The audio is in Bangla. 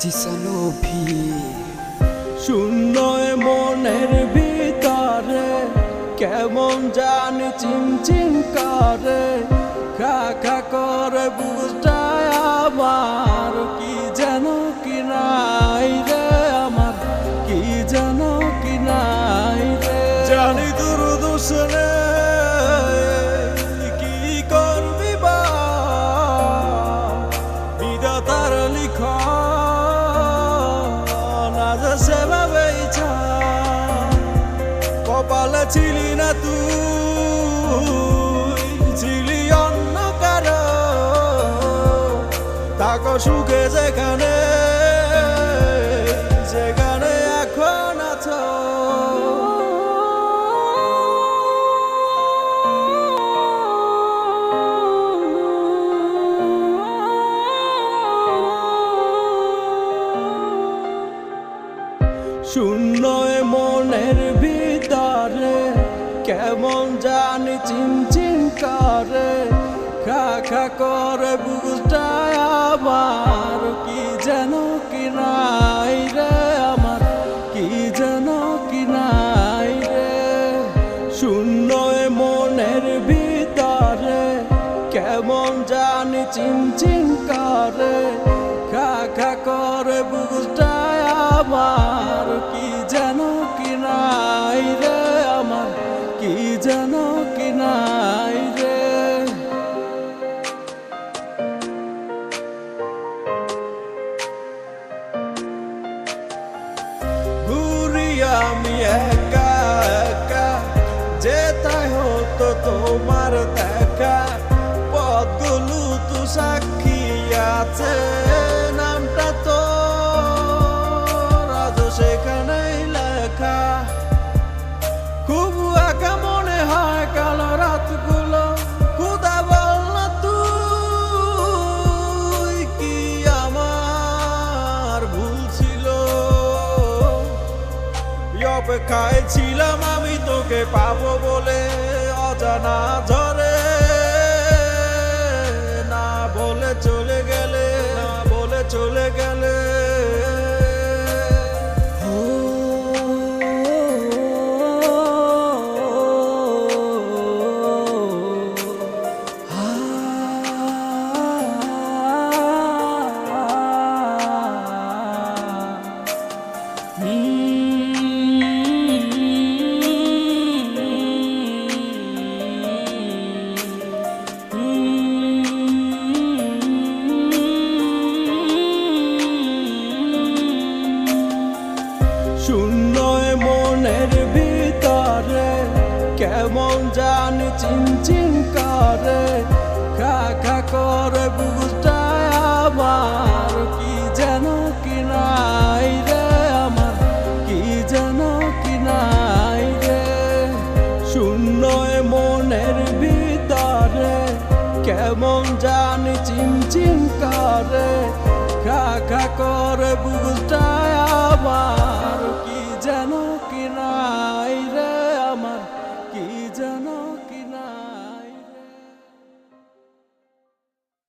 জিসানভি শূন্য মনের ভিতরে কেমন জানি চিনচিন করে খা খা করে বুঝটায় আমার কি যেন কি নাই রে আমার কি যেন কি নাই রে জানি তোর দোষ রে কি করবি বা বিধাতার লিখা সেভাবে ইচ্ছা কপালে ছিলি না তুই ছিলি অন্য কারো থাকো সুখে যেখানে সেখানে এখন আছো শূন্য মনের ভিতরে কেমন জানি চিনচিন করে খা খা করে বুঝটায় আমার কি যেন কি নাই রে আমার কি যেন কি নাই রে শূন্য মনের ভিতরে কেমন জানি চিনচিন করে খা খা করে বুঝটায় আমার কি যেন কি নাই রে আমার কি যেন কি নাই রে ঘুরি আমি একা একা যেতাই হতো তোমার দেখা পথগুলো তো সাক্ষী আছে নামটা তো সেখানেই লেখা খুব একা মনে হয় কালো রাতগুলো খুদা বল না তুই কি আমার ভুল ছিল অপেক্ষায় ছিলাম আমি তোকে পাবো বলে অজানা ঝরে না বলে চলে গেলে না বলে চলে গেলে শূন্য মনের ভিতরে কেমন জানি চিনচিন করে খা খা করে বুঝটায় আমার কি যেন কি নাই রে আমার কি যেন কি নাই রে শূন্য মনের ভিতরে কেমন জানি চিনচিন করে খা খা করে বুঝটায় আমার কি যেন কি নাই।